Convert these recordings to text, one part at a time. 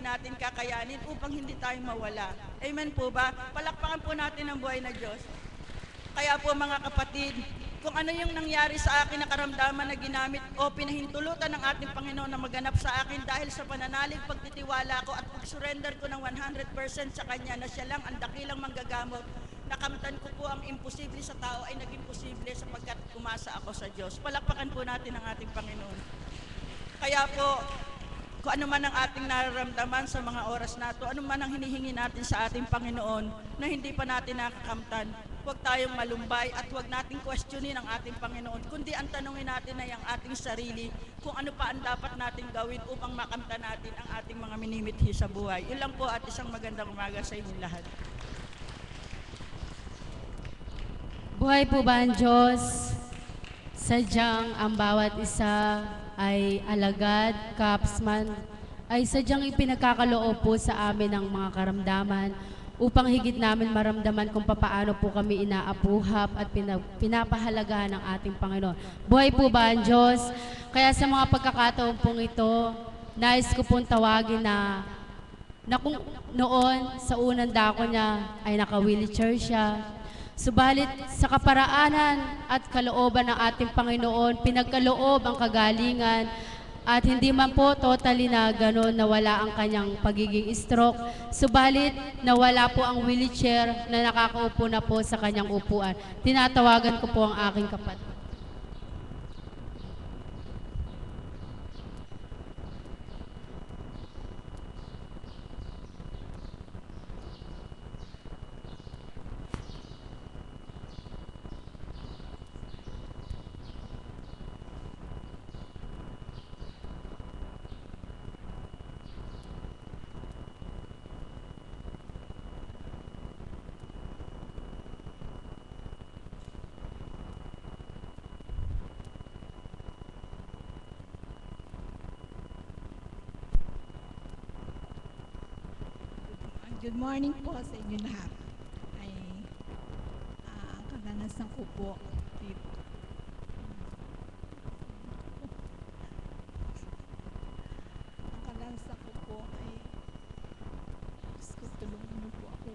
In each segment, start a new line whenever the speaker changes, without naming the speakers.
hindi natin kakayanin upang hindi tayo mawala. Amen po ba? Palakpakan po natin ang buhay na Diyos. Kaya po mga kapatid, kung ano yung nangyari sa akin na karamdaman na ginamit o pinahintulutan ng ating Panginoon na maganap sa akin dahil sa pananalig, pagtitiwala ko at pag-surrender ko ng 100% sa Kanya na Siya lang ang dakilang manggagamot, nakamtan ko po ang imposible sa tao ay naging posible sapagkat umasa ako sa Diyos. Palakpakan po natin ang ating Panginoon. Kaya po, kung ano man ang ating nararamdaman sa mga oras na ito, ano man ang hinihingi natin sa ating Panginoon na hindi pa natin nakakamtan, huwag tayong malumbay at huwag nating questionin ang ating Panginoon, kundi ang tanungin natin ay ang ating sarili kung ano pa ang dapat nating gawin upang makamtan natin ang ating mga minimithi sa buhay. Yun lang po at isang magandang umaga sa inyong lahat.
Buhay po ba ang Diyos? Sadyang ang bawat isa ay alagad, kapsman, ay sadyang ipinagkakaloob po sa amin ang mga karamdaman upang higit namin maramdaman kung papaano po kami inaapuhap at pinapahalagahan ng ating Panginoon. Buhay po ba ang Diyos? Kaya sa mga pagkakataon pong ito, nais ko pong tawagin na kung noon sa unang dako niya ay naka-wheelchair siya, subalit sa kaparaanan at kalooban ng ating Panginoon, pinagkaloob ang kagalingan at hindi man po totally na gano'n nawala ang kanyang pagiging stroke, subalit nawala po ang wheelchair na nakakaupo na po sa kanyang upuan. Tinatawagan ko po ang aking kapatid.
Good morning po sa inyo lahat. Ay, ang kadalasan ko po dito. Ang kadalasan ko po ay gusto tulungan niyo po ako.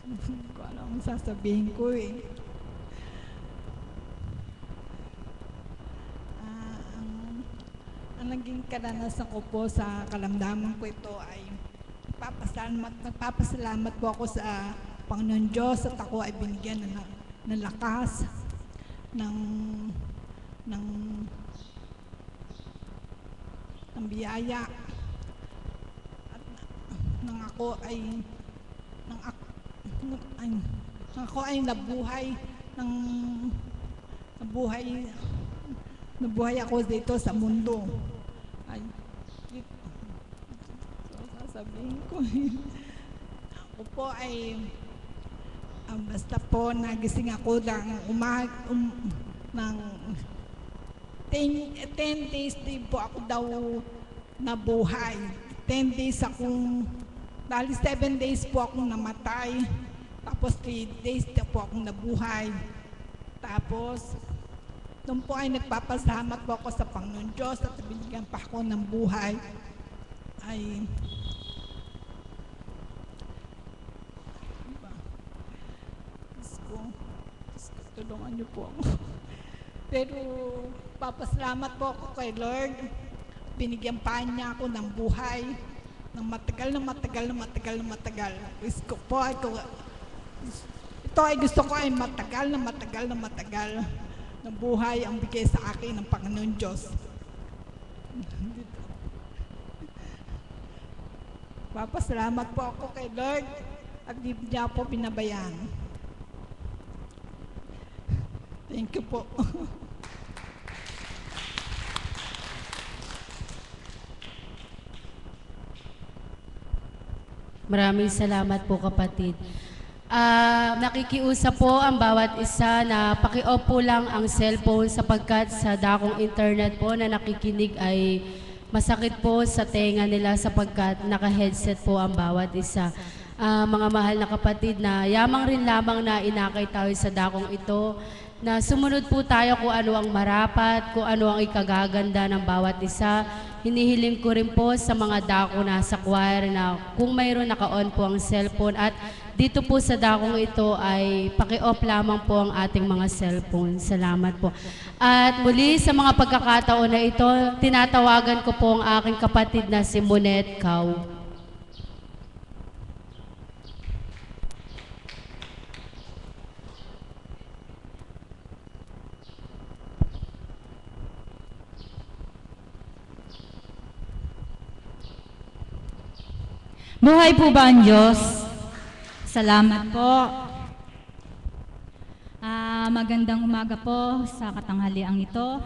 Hindi ko alam ang sasabihin ko eh. Ang naging kadalasan ko po sa kalamdaman ko ito ay nagpapasalamat po ako sa Panginoon Diyos at ako ay binigyan ng lakas, ng biyaya at nang ako ay nabuhay ako dito sa mundo. Ay, sasabihin ko. Ako po ay basta po nagising ako ng 10 days din po ako daw nabuhay. 10 days akong, dahil 7 days po akong namatay. Tapos 3 days na po akong nabuhay. Tapos, doon po ay nagpapasalamat po ako sa Panginoon Diyos at binigyan pa ako ng buhay. Ay, Diyos ko, tulungan niyo po ako. Pero, papasalamat po ako kay Lord. Binigyan pa niya ako ng buhay. Ng matagal. Gusto po ay ito ay gusto ko ay matagal na buhay ang bigay sa akin ng Panginoon Diyos. Papasalamat po ako kay Lord at di niya po binabayaan. Thank you po.
Maraming salamat po kapatid. Nakikiusap po ang bawat isa na paki-off po lang ang cellphone sapagkat sa dakong internet po na nakikinig ay masakit po sa tenga nila sapagkat naka-headset po ang bawat isa. mga mahal na kapatid, na yamang rin lamang na inakay tayo sa dakong ito, na sumunod po tayo kung ano ang marapat, kung ano ang ikagaganda ng bawat isa. Hinihiling ko rin po sa mga dako na sa choir na kung mayroon naka-on po ang cellphone, at dito po sa dakong ito ay paki-off lamang po ang ating mga cellphone. Salamat po. At muli sa mga pagkakataon na ito, tinatawagan ko po ang aking kapatid na si Monet Cao.
Buhay po ba ang Diyos? Salamat po. Magandang umaga po sa katanghaliang ito.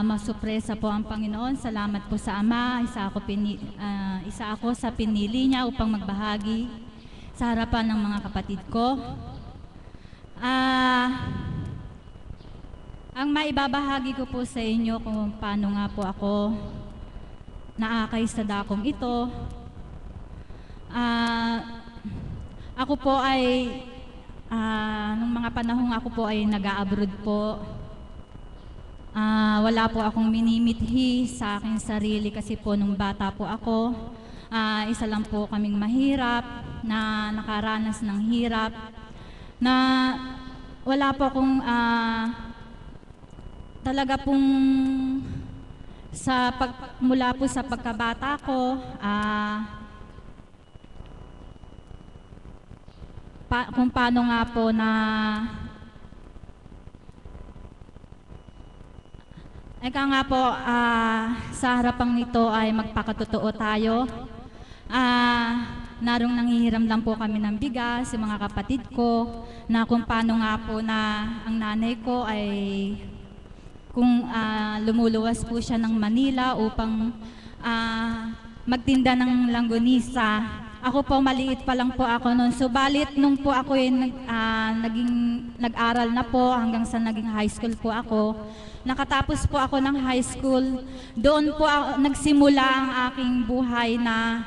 Masupresa po ang Panginoon. Salamat po sa Ama. Isa ako sa pinili niya upang magbahagi sa harapan ng mga kapatid ko. Ang maibabahagi ko po sa inyo kung paano nga po ako naakay sa dakong ito. Ako po ay nung mga panahong ako po ay nag-a-abroad po, wala po akong minimithi sa aking sarili kasi po nung bata po ako, isa lang po kaming mahirap na nakaranas ng hirap, na wala po akong talaga pong mula po sa pagkabata ko, kung paano nga po na sa harapang nito ay magpakatotoo tayo. Narong nanghihiram lang po kami ng bigas, yung mga kapatid ko, na kung paano nga po na ang nanay ko ay kung lumuluwas po siya ng Manila upang magtinda ng langgonisa. Ako po, maliit pa lang po ako noon. Subalit, nung po ako nag-aral na po hanggang sa naging high school po ako, nakatapos po ako ng high school, doon po nagsimula ang aking buhay na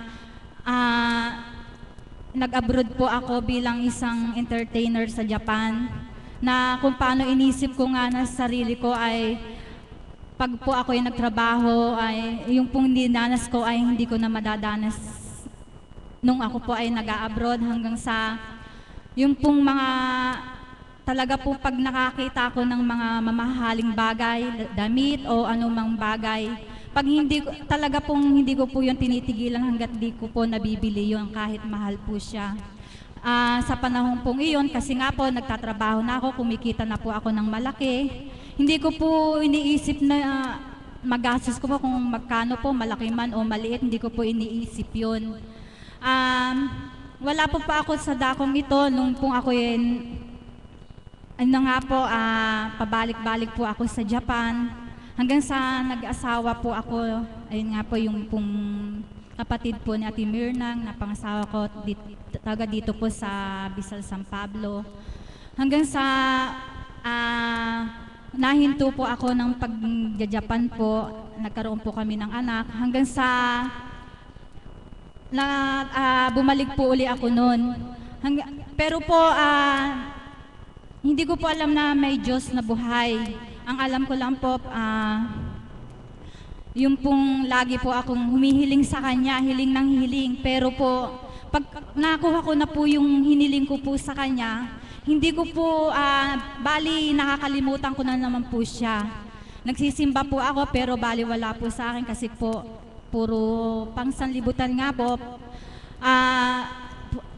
nag-abroad po ako bilang isang entertainer sa Japan, na kung paano inisip ko nga na sarili ko ay pag po ako ay nagtrabaho, ay yung pong dinanas ko ay hindi ko na madadanas nung ako po ay nag-a-abroad, hanggang sa yung pong mga talaga po pag nakakita ko ng mga mamahaling bagay, damit o anumang bagay, pag hindi ko po yung tinitigilan hanggat di ko po nabibili yun kahit mahal po siya. Sa panahon pong iyon, kasi nga po nagtatrabaho na ako, kumikita na po ako ng malaki, hindi ko po iniisip na magastos ko po kung magkano po, malaki man o maliit, hindi ko po iniisip yun. Wala po pa ako sa dakong ito nung pong ako pabalik-balik po ako sa Japan, hanggang sa nag-asawa po ako. Ayun nga po yung pong kapatid po ni Ate Mirnang na pangasawa ko dito po sa Bisal, San Pablo, hanggang sa nahinto po ako ng pag-Japan po, nagkaroon po kami ng anak, hanggang sa bumalik po uli ako noon. Pero po, hindi ko po alam na may Diyos na buhay. Ang alam ko lang po, yung pong lagi po akong humihiling sa Kanya, hiling ng hiling. Pero po, pag nakuha ko na po yung hiniling ko po sa Kanya, hindi ko po, bali nakakalimutan ko na naman po siya. Nagsisimba po ako pero bali wala po sa akin kasi po, puro pangsanlibutan nga po.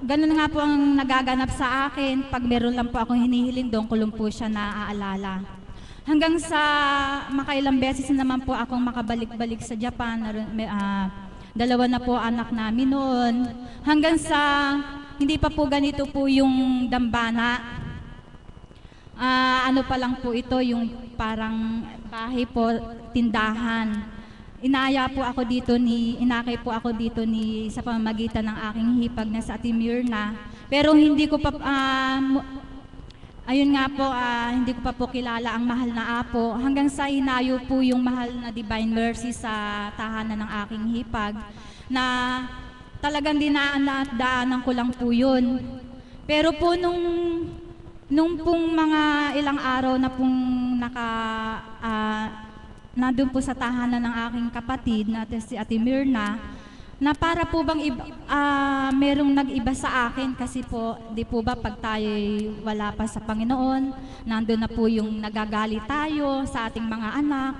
Ganun nga po ang nagaganap sa akin. Pag meron lang po akong hinihiling, doon ko lang po siya naaalala. Hanggang sa makailang beses naman po akong makabalik-balik sa Japan. Dalawa na po anak namin noon. Hanggang sa hindi pa po ganito po yung dambana. Ano pa lang po ito, yung parang bahay po, tindahan. Inakay po ako dito sa pamamagitan ng aking hipag na sa Ate Mirna. Pero hindi ko pa, ayun nga po, hindi ko pa po kilala ang mahal na apo. Hanggang sa inayo po yung mahal na Divine Mercy sa tahanan ng aking hipag, na talagang dinaan-daanan ko lang po yun. Pero po nung pong mga ilang araw na pong nandun po sa tahanan ng aking kapatid na si Ate Mirna, na para po bang merong nag-iba sa akin kasi po, di po ba pag tayo wala pa sa Panginoon, nandun na po yung nagagalit tayo sa ating mga anak.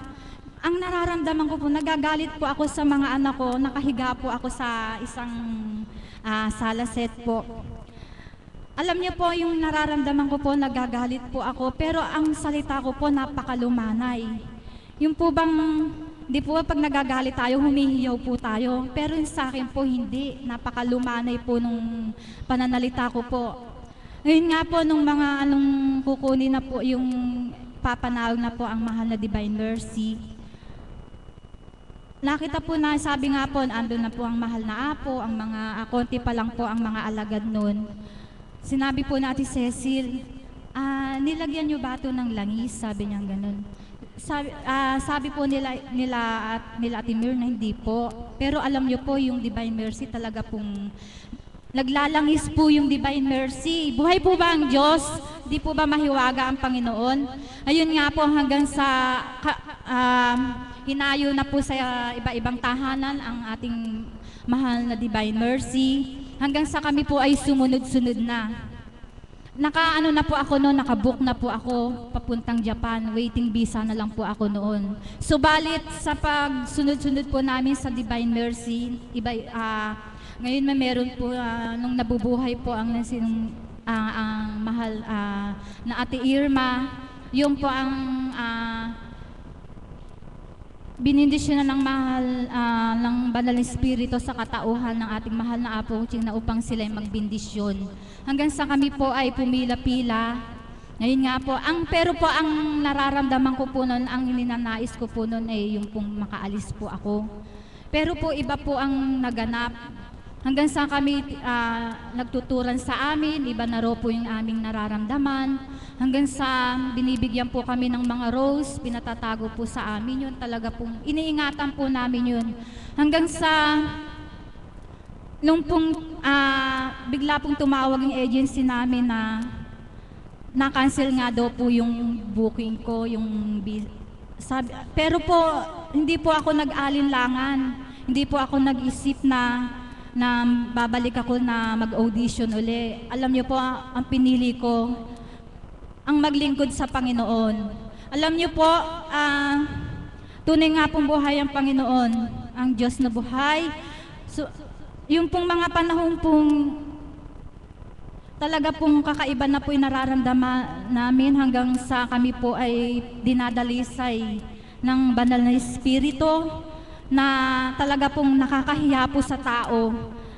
Ang nararamdaman ko po, nagagalit po ako sa mga anak ko, nakahiga po ako sa isang sala set po. Alam niyo po, yung nararamdaman ko po, nagagalit po ako, pero ang salita ko po napakalumanay. Yung po bang, di po pag nagagalit tayo, humihiyaw po tayo. Pero sa akin po hindi, napakalumanay po nung pananalita ko po. Ngayon nga po, nung mga kukunin na po yung papanawag na po ang mahal na Divine Mercy, nakita po na, sabi nga po, andun na po ang mahal na apo, ang mga, konti pa lang po ang mga alagad nun. Sinabi po na Ate Cecil, nilagyan niyo ba ito ng langis? Sabi niya ganun. Sabi po nila Ate Mir na hindi po. Pero alam niyo po, yung Divine Mercy talaga pong naglalangis po yung Divine Mercy. Buhay po ba ang Diyos? Di po ba mahiwaga ang Panginoon? Ayun nga po, hanggang sa hinayo na po sa iba-ibang tahanan ang ating mahal na Divine Mercy. Hanggang sa kami po ay sumunod-sunod na. Nakaano na po ako noon, nakabook na po ako papuntang Japan. Waiting visa na lang po ako noon. Subalit sa pagsunod-sunod po namin sa Divine Mercy, ngayon meron po nung nabubuhay po ang mahal na Ate Irma, yung po ang binindisyon na ng mahal ng Banal na Espiritu sa katauhan ng ating mahal na Apo na upang sila ay magbindisyon. Hanggang sa kami po ay pumila-pila. Ngayon nga po, pero po ang nararamdaman ko po noon, ang ninanais ko po noon ay yung pong makaalis po ako. Pero po iba po ang naganap. Hanggang sa kami nagtuturan sa amin, iba na raw po yung aming nararamdaman. Hanggang sa binibigyan po kami ng mga rose, pinatatago po sa amin yun. Talaga pong iniingatan po namin yun. Hanggang sa nung pong bigla pong tumawag yung agency namin na na-cancel nga daw po yung booking ko, pero po hindi po ako nag-alinlangan. Hindi po ako nag-isip na babalik ako na mag-audition uli. Alam niyo po, ang pinili ko, ang maglingkod sa Panginoon. Alam niyo po, tunay nga pong buhay ang Panginoon, ang Diyos na buhay. So, yung pong mga panahon pong talaga pong kakaiba na po yung nararamdaman namin hanggang sa kami po ay dinadalisay ng Banal na Espiritu, na talaga pong nakakahiya po sa tao,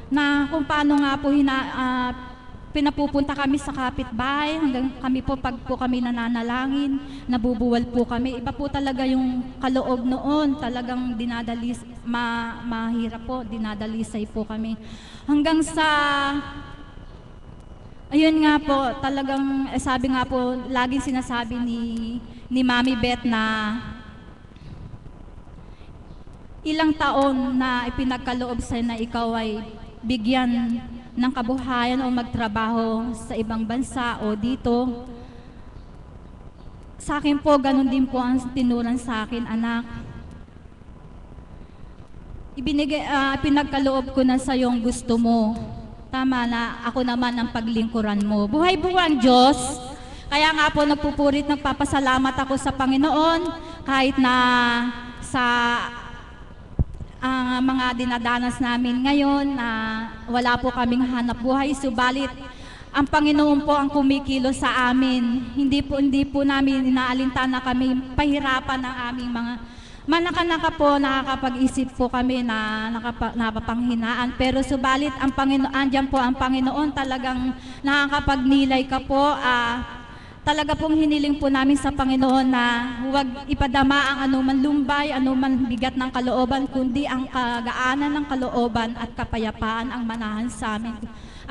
na kung paano nga po pinapupunta kami sa kapitbahay, hanggang kami po pag po kami nananalangin, nabubuwal po kami. Iba po talaga yung kaloob noon, talagang mahirap po, dinadalisay po kami. Hanggang sa, ayun nga po, talagang sabi nga po, laging sinasabi ni Mami Beth na ilang taon na ipinagkaloob sa'yo na ikaw ay bigyan ng kabuhayan o magtrabaho sa ibang bansa o dito. Sa akin po, ganun din po ang tinuran sa akin, anak. Pinagkaloob ko na sa yung gusto mo. Tama na, ako naman ang paglingkuran mo. Buhay buwang Diyos. Kaya nga po nagpapasalamat ako sa Panginoon kahit na sa mga dinadanas namin ngayon na wala po kaming hanap buhay, subalit ang Panginoon po ang kumikilos sa amin. Hindi po namin inaalintana kami pahirapan ng aming mga manaka-naka po, nakakapag-isip po kami na napapanghinaan. Pero subalit ang Panginoon, andyan po ang Panginoon, talagang nakakapagnilay ka po. Talaga pong hiniling po namin sa Panginoon na huwag ipadama ang anuman lumbay, anuman bigat ng kalooban, kundi ang kagaanan ng kalooban at kapayapaan ang manahan sa amin.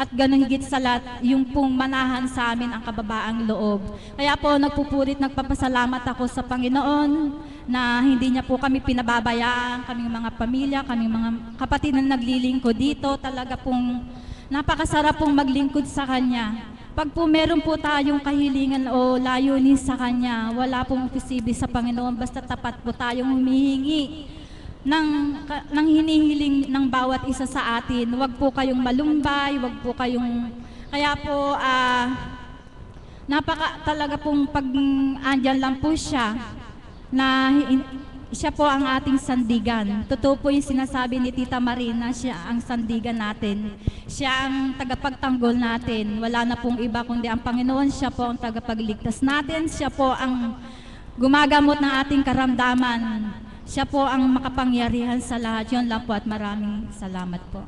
at ganun higit sa lahat, yung pong manahan sa amin ang kababaang loob. Kaya po nagpapasalamat ako sa Panginoon na hindi niya po kami pinababayaan, kaming mga pamilya, kaming mga kapatid na naglilingkod dito. Talaga pong napakasarap pong maglingkod sa Kanya. Pag po meron po tayong kahilingan o layunin sa Kanya, wala pong imposible sa Panginoon, basta tapat po tayong humihingi ng hinihiling ng bawat isa sa atin. Huwag po kayong malumbay, huwag po kayong... Kaya po, napaka talaga pong pag andyan lang po siya, na siya po ang ating sandigan. Totoo po yung sinasabi ni Tita Marina, siya ang sandigan natin. Siya ang tagapagtanggol natin. Wala na pong iba kundi ang Panginoon. Siya po ang tagapagligtas natin. Siya po ang gumagamot ng ating karamdaman. Siya po ang makapangyarihan sa lahat. Yun lang po at maraming salamat po.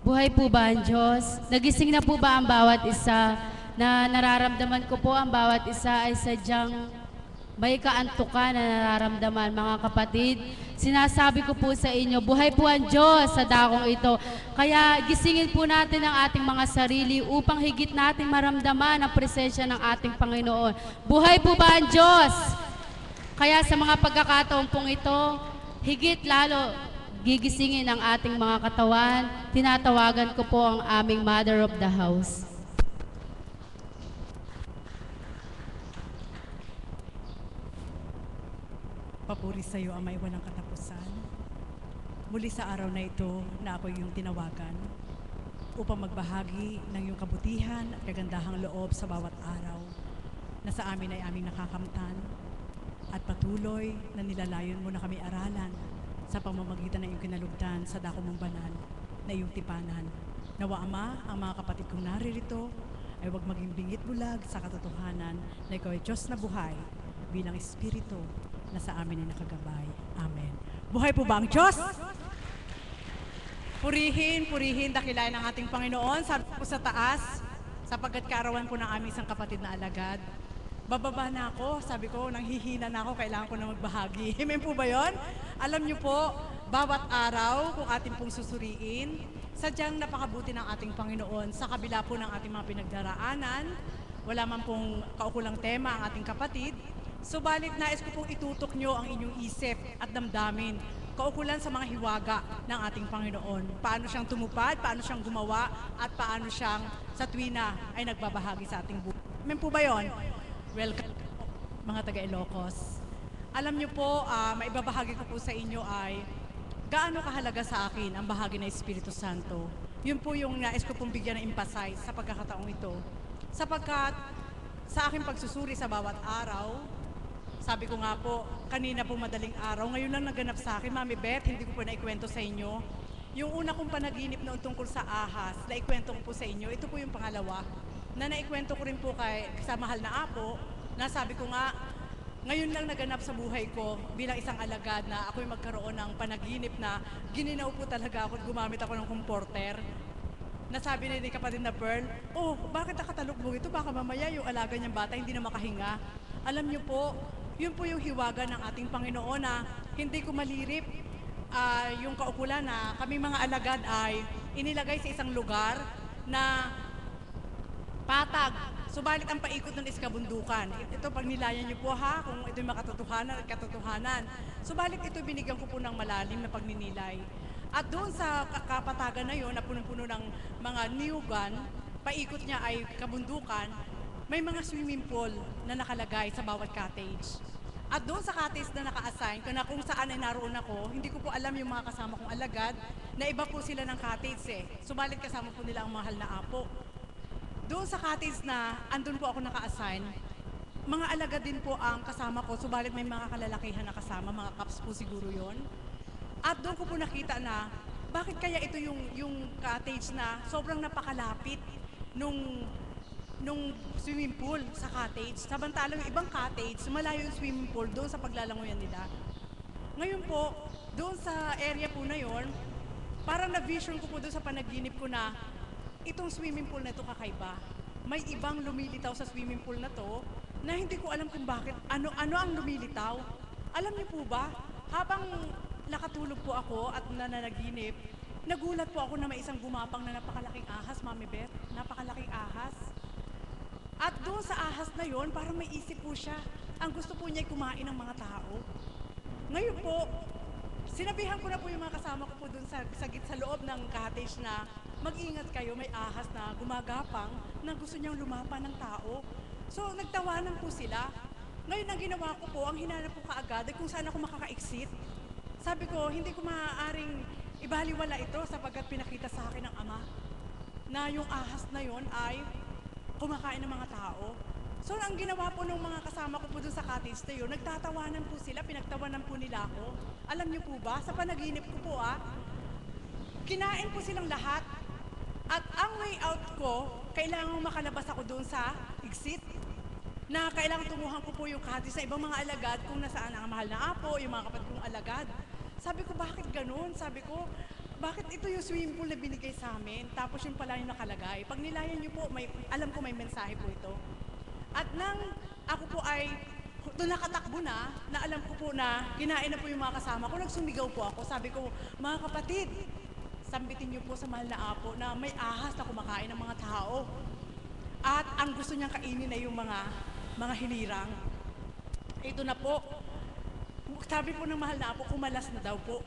Buhay po ba ang Diyos? Nagising na po ba ang bawat isa? Na nararamdaman ko po ang bawat isa ay sadyang may kaantukan na nararamdaman, mga kapatid. Sinasabi ko po sa inyo, buhay po ang Diyos sa dakong ito. Kaya gisingin po natin ang ating mga sarili upang higit nating maramdaman ang presensya ng ating Panginoon. Buhay po ba ang Diyos? Kaya sa mga pagkakataon pong ito, higit lalo gigisingin ang ating mga katawan. Tinatawagan ko po ang aming Mother of the House.
Papuri sa iyo, Ama, walang katapusan. Muli sa araw na ito na ako yung tinawagan upang magbahagi ng iyong kabutihan at kagandahang loob sa bawat araw na sa amin ay aming nakakamtan at patuloy na nilalayon mo na kami aralan sa pamamagitan ng iyong kinalugdan sa dako mong banal na iyong tipanan. Nawa, Ama, ang mga kapatid kong naririto ay huwag maging bingit bulag sa katotohanan na ikaw ay Diyos na buhay bilang Espiritu na sa amin ay nakagabay. Amen. Buhay po ba ang Diyos? Purihin, purihin, dakilain ang ating Panginoon. Sabi po sa taas, sapagkat kaarawan po ng aming isang kapatid na alagad. Bababa na ako, sabi ko, nanghihina na ako, kailangan ko na magbahagi. Amen po ba yun? Alam niyo po, bawat araw, kung ating pong susuriin, sadyang napakabuti ng ating Panginoon sa kabila po ng ating mga pinagdaraanan. Wala man pong kaukulang tema ang ating kapatid. Subalit nais ko pong itutok nyo ang inyong isip at damdamin kaukulan sa mga hiwaga ng ating Panginoon. Paano siyang tumupad, paano siyang gumawa, at paano siyang sa tuwina ay nagbabahagi sa ating buhay. Amen po ba yun? Welcome mga taga-Ilocos. Alam nyo po, maibabahagi ko po sa inyo ay gaano kahalaga sa akin ang bahagi ng Espiritu Santo. Yun po yung nais ko pong bigyan ng emphasize sa pagkakataong ito. Sapagkat sa aking pagsusuri sa bawat araw, sabi ko nga po, kanina po madaling araw, ngayon lang naganap sa akin, Mami Beth, hindi ko po naikwento sa inyo. Yung una kong panaginip noon tungkol sa ahas, naikwento ko po sa inyo, ito po yung pangalawa, na naikwento ko rin po sa mahal na apo, na sabi ko nga, ngayon lang naganap sa buhay ko bilang isang alagad na ako'y magkaroon ng panaginip na gininaw po talaga ako at gumamit ako ng comforter. Nasabi ni kapatid na Pearl, oh, bakit nakatalukbog ito? Baka mamaya yung alaga niyang bata hindi na makahinga. Alam niyo po, yun po yung hiwaga ng ating Panginoon na hindi ko malirip yung kaukulan na kami mga alagad ay inilagay sa isang lugar na patag. Subalit ang paikot nun is kabundukan. Ito pag nilayan niyo po ha, kung ito'y makatotohanan at katotohanan. Subalit ito binigyan ko po ng malalim na pagninilay. At doon sa kapatagan na yun, na punong-puno ng mga niyugan, paikot niya ay kabundukan, may mga swimming pool na nakalagay sa bawat cottage. At doon sa cottage na naka-assign, kung saan ay naroon ako, hindi ko po alam yung mga kasama kong alagad, na iba po sila ng cottage eh. Subalit kasama po nila ang mahal na apo. Doon sa cottage na andun po ako naka-assign, mga alagad din po ang kasama ko, subalit may mga kalalakihan na kasama, mga caps po siguro yon. At doon ko po nakita na, bakit kaya ito yung cottage na sobrang napakalapit nung swimming pool sa cottage. Samantalang yung ibang cottage, malayo yung swimming pool doon sa paglalangoyan nila. Ngayon po, doon sa area po na yon, parang na-vision ko po doon sa panaginip ko na itong swimming pool na ito kakaiba. May ibang lumilitaw sa swimming pool na to na hindi ko alam kung bakit, ano ang lumilitaw. Alam niyo po ba, habang nakatulog po ako at nananaginip, nagulat po ako na may isang gumapang na napakalaking ahas, Mami Beth. Napakalaking ahas. At doon sa ahas na yon, parang may isip po siya. Ang gusto po niya ay kumain ng mga tao. Ngayon po, sinabihan ko na po yung mga kasama ko po doon sa loob ng cottage na mag-ingat kayo, may ahas na gumagapang na gusto niyang lumapa ng tao. So, nagtawanan po sila. Ngayon, ang ginawa ko po, ang hinanap ko kaagad ay kung saan ako makaka-exit. Sabi ko, hindi ko maaaring ibaliwala ito sapagkat pinakita sa akin ng Ama na yung ahas na yon ay kumakain ng mga tao. So, ang ginawa po ng mga kasama ko po doon sa cottage na yun, nagtatawanan po sila, pinagtawanan po nila ako. Alam niyo po ba, sa panaginip ko po kinain po silang lahat. At ang way out ko, kailangan makalabas ako doon sa exit, na kailangan tunguhan ko po yung cottage sa ibang mga alagad kung nasaan ang mahal na apo, yung mga kapatid kong alagad. Sabi ko, bakit ganun? Sabi ko, bakit ito yung swimming pool na binigay sa amin? Tapos yung pala yung nakalagay. Pag nilayan niyo po, alam ko may mensahe po ito. At nang ako po ay doon nakatakbo na alam ko po na kinain na po yung mga kasama ko, nagsumigaw po ako. Sabi ko, mga kapatid, sambitin niyo po sa mahal na apo na may ahas na kumakain ng mga tao. At ang gusto niyang kainin na yung mga hinirang. Ito na po. Sabi po ng mahal na apo, kumalas na daw po.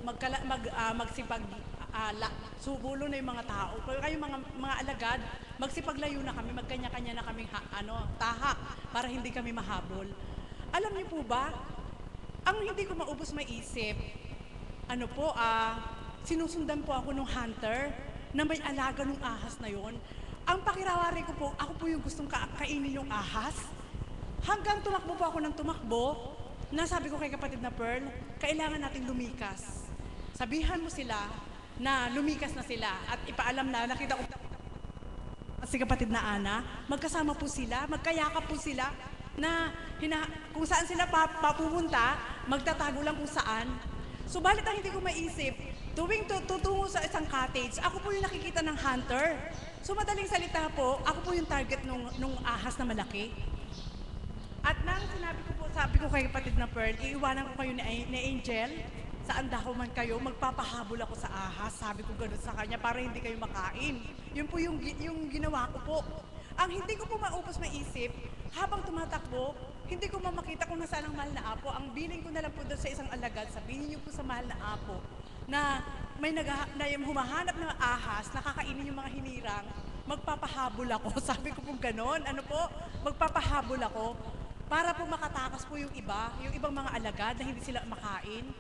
Subulo na yung mga tao. Kayo mga alagad, magsipaglayo na kami, magkanya-kanya na kami tahak para hindi kami mahabol. Alam niyo po ba, ang hindi ko maubos maisip, sinusundan po ako ng hunter na may alaga ng ahas na yon. Ang pakirawari ko po, ako po yung gustong kainin yung ahas. Hanggang tumakbo po ako ng tumakbo, nasabi ko kay kapatid na Pearl, kailangan nating lumikas. Sabihan mo sila na lumikas na sila at ipaalam na, nakita ko si kapatid na Ana, magkasama po sila, magkayakap po sila, na kung saan sila papupunta, magtatago lang kung saan. Subalit ang hindi ko maisip, tuwing tutungo sa isang cottage, ako po yung nakikita ng hunter. So madaling salita po, ako po yung target nung ahas na malaki. At nang sabi ko kay kapatid na Pearl, iiwanan ko kayo ni Angel, saan daw man kayo, magpapahabol ako sa ahas. Sabi ko gano'n sa kanya para hindi kayo makain. Yun po yung ginawa ko po. Ang hindi ko po maupos maisip, habang tumatakbo, hindi ko makita kung nasaan ang mahal na apo. Ang biling ko na lang po doon sa isang alagad, sabihin niyo po sa mahal na apo, na may humahanap ng ahas, nakakainin yung mga hinirang, magpapahabol ako. Sabi ko po gano'n, magpapahabol ako para po makatakas po yung ibang mga alagad na hindi sila makain.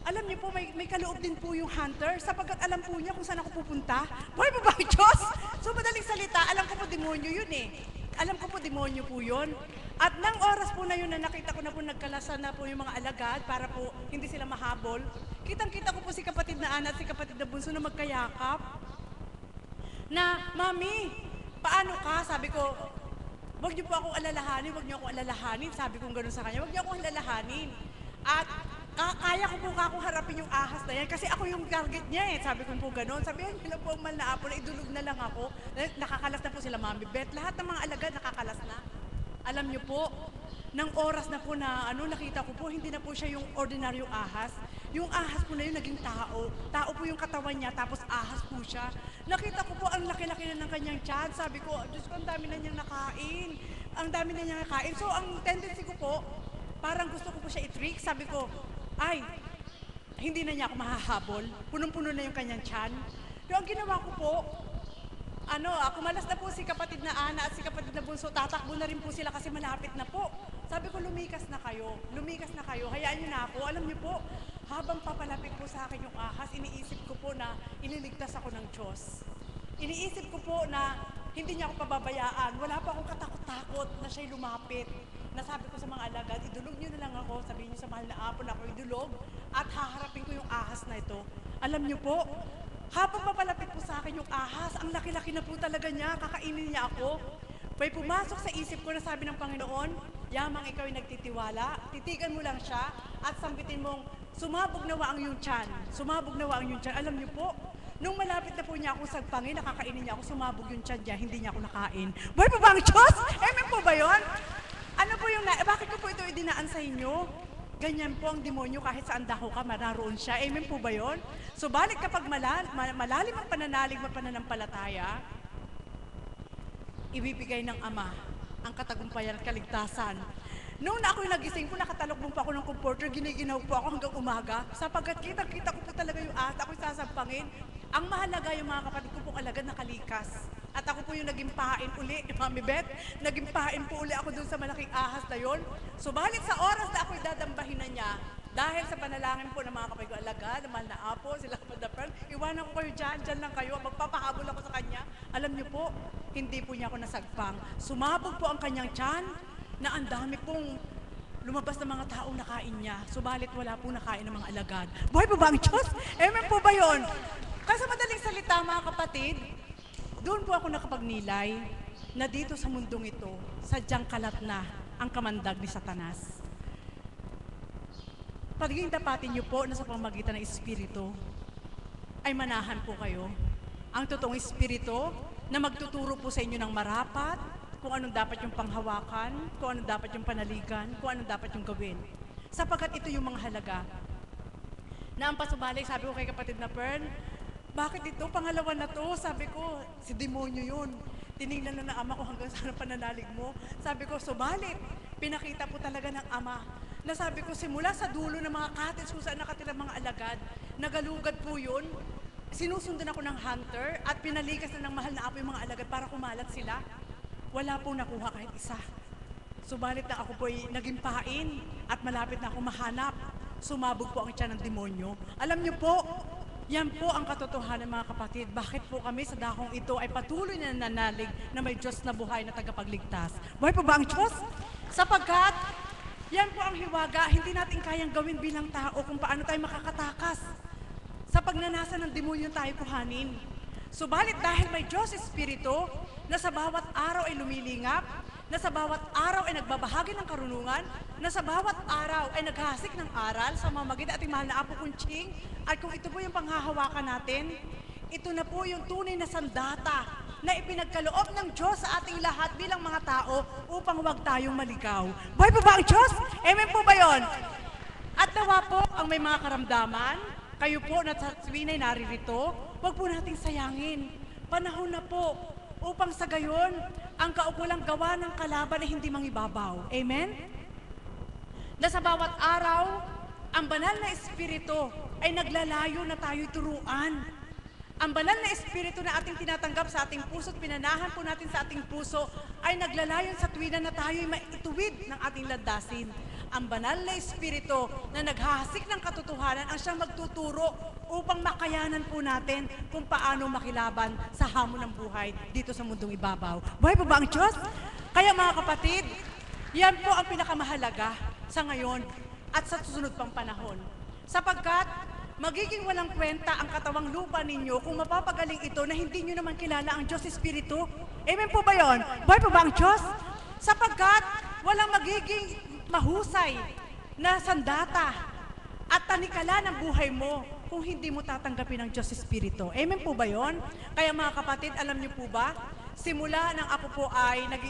Alam niyo po, may kaloob din po yung hunter sapagkat alam po niya kung saan ako pupunta. Boy, babae Diyos! So madaling salita, alam ko po demonyo yun eh. Alam ko po demonyo po yun. At nang oras po na yun na nakita ko na po nagkalasan na po yung mga alagad para po hindi sila mahabol, kitang-kita ko po si kapatid na Ana at si kapatid na Bunso na magkayakap. Na, Mami, paano ka? Sabi ko, wag niyo po akong alalahanin, wag niyo akong alalahanin. Sabi kong gano'n sa kanya, wag niyo akong alalahanin. At kaya ko po akong harapin yung ahas na yan kasi ako yung target niya eh. Sabi ko po gano'n. Sabihan niyo lang po ang mahal na apo na idulog na lang ako. Nakakalas na po sila, Mami Beth. Lahat ng mga alagad nakakalas na. Alam niyo po, nang oras na po na nakita ko po, hindi na po siya yung ordinaryong ahas. Yung ahas po na yun naging tao. Tao po yung katawan niya, tapos ahas po siya. Nakita ko po ang laki-laki na ng kanyang tiyan. Sabi ko, Diyos ko, ang dami na niyang nakain. Ang dami na niyang nakain. So, ang tendency ko po, parang gusto ko po siya i-trick. Sabi ko, ay, hindi na niya ako mahahabol. Punong-puno na yung kanyang tiyan. Pero ang ginawa ko po, kumalas na po si kapatid na Ana at si kapatid na Bunso, tatakbo na rin po sila kasi malapit na po. Sabi ko, lumikas na kayo, hayaan niyo na ako. Alam niyo po, habang papalapit po sa akin yung ahas, iniisip ko po na ililigtas ako ng Diyos. Iniisip ko po na hindi niya ako pababayaan. Wala pa akong katakot-takot na siya'y lumapit. Nasabi ko sa mga alagad, idulog niyo na lang ako, sabihin niyo sa mahal na apo na ako idulog at haharapin ko yung ahas na ito. Alam niyo po, habang papalapit po sa akin yung ahas, ang laki-laki na po talaga niya, kakainin niya ako. May pumasok sa isip ko na sabi ng Panginoon, yamang ikaw ay nagtitiwala, titigan mo lang siya at sambitin mong sumabog na wa ang iyong tiyan. Sumabog na wa ang iyong tiyan. Alam niyo po, nung malapit na po niya akong sagpangin, nakakainin niya ako, sumabog yung tiyan niya, hindi niya ako nakain. Boy, pa ba ang Diyos? Amen po ba yun? Ano po yung, bakit ko po ito idinaan sa inyo? ganyan po ang demonyo, kahit saan dako ka, mararoon siya. Amen po ba yun? Subalit kapag malalim ang pananalig mo pananampalataya, ibibigay ng Ama ang katagumpayan at kaligtasan. Noong na ako'y nagising po, nakatalokbong po ako ng comforter, giniginaw po ako hanggang umaga, sapagkat kita ko po talaga yung ahas, ako'y sasampangin. Ang mahalaga yung mga kapatid ko pong alagad nakalikas. At ako po yung naging pahain uli, Mami Beth, naging pahain po uli ako dun sa malaking ahas na yon. Subalit sa oras na ako'y dadambahin na niya, dahil sa panalangin po ng mga kapatid ko alagad, ng mahal na apo, sila kapatid na friend, iwanan ko kayo dyan lang kayo, magpapahabol ako sa kanya. Alam niyo po, hindi po niya ako nasagpang. Sumabog po ang kanyang tiyan, na ang dami pong lumabas ng mga taong nakain niya. Subalit wala pong nakain ng mga alagad. Buhay po ba ang Diyos? Amen po ba yun? Kasi madaling salita mga kapatid, doon po ako nakapagnilay na dito sa mundong ito, sadyang kalat na ang kamandag ni Satanas. Pagiging dapatin niyo po na sa pamamagitan ng Espiritu, ay manahan po kayo. Ang totoong Espiritu na magtuturo po sa inyo ng marapat, kung anong dapat yung panghawakan, kung anong dapat yung panaligan, kung anong dapat yung gawin. Sapagkat ito yung mga halaga. Na ang pasubalik, sabi ko kay kapatid na Pern, bakit ito? Pangalawa na to. Sabi ko, si demonyo yun. Tinignan na ng Ama ko hanggang sa pananalig mo. Sabi ko, subalit, pinakita po talaga ng Ama na sabi ko, simula sa dulo ng mga cottage kung saan nakatira mga alagad, nagalugad po yun. Sinusundan ako ng hunter at pinalikas na ng mahal na apo yung mga alagad para kumalat sila. Wala pong nakuha kahit isa. Subalit na ako po'y naging pain at malapit na ako mahanap. Sumabog po ang tiyan ng demonyo. Alam niyo po, yan po ang katotohanan mga kapatid. Bakit po kami sa dakong ito ay patuloy na nananalig na may Diyos na buhay na tagapagligtas? Buhay po ba ang Diyos? Sapagkat, yan po ang hiwaga, hindi natin kayang gawin bilang tao kung paano tayo makakatakas sa pagnanasa ng demonyo tayo kuhanin. Subalit dahil may Diyos Espiritu na sa bawat araw ay lumilingap, na sa bawat araw ay nagbabahagi ng karunungan, na sa bawat araw ay naghahasik ng aral sa mamagitan ating mahal na Apo Kunching, at kung ito po yung panghahawakan natin, ito na po yung tunay na sandata na ipinagkaloob ng Diyos sa ating lahat bilang mga tao upang huwag tayong maligaw. Buhay po ba ang Diyos? Amen po ba yun? At nawa po ang may mga karamdaman, kayo po na sa tuwinay naririto, huwag po nating sayangin. Panahon na po upang sa gayon, ang kaukulang gawa ng kalaban ay hindi mangibabaw. Amen? Na sa bawat araw, ang banal na Espiritu ay naglalayo na tayo'y turuan. Ang banal na Espiritu na ating tinatanggap sa ating puso at pinanahan po natin sa ating puso ay naglalayon sa tuwiran na tayo'y maituwid ng ating landasin. Ang banal na Espiritu na naghahasik ng katotohanan ang siyang magtuturo upang makayanan po natin kung paano makilaban sa hamon ng buhay dito sa mundong ibabaw. Buhay po ba ang Diyos? Kaya mga kapatid, yan po ang pinakamahalaga sa ngayon at sa susunod pang panahon. Sapagkat magiging walang kwenta ang katawang lupa ninyo kung mapapagaling ito na hindi nyo naman kilala ang Diyos Espiritu. Amen po ba yun? Buhay po ba ang Diyos? Sapagkat walang magiging mahusay na sandata at tanikala ng buhay mo kung hindi mo tatanggapin ang Diyos Espiritu. Amen po ba yun? Kaya mga kapatid, alam niyo po ba, simula ng ako po ay naging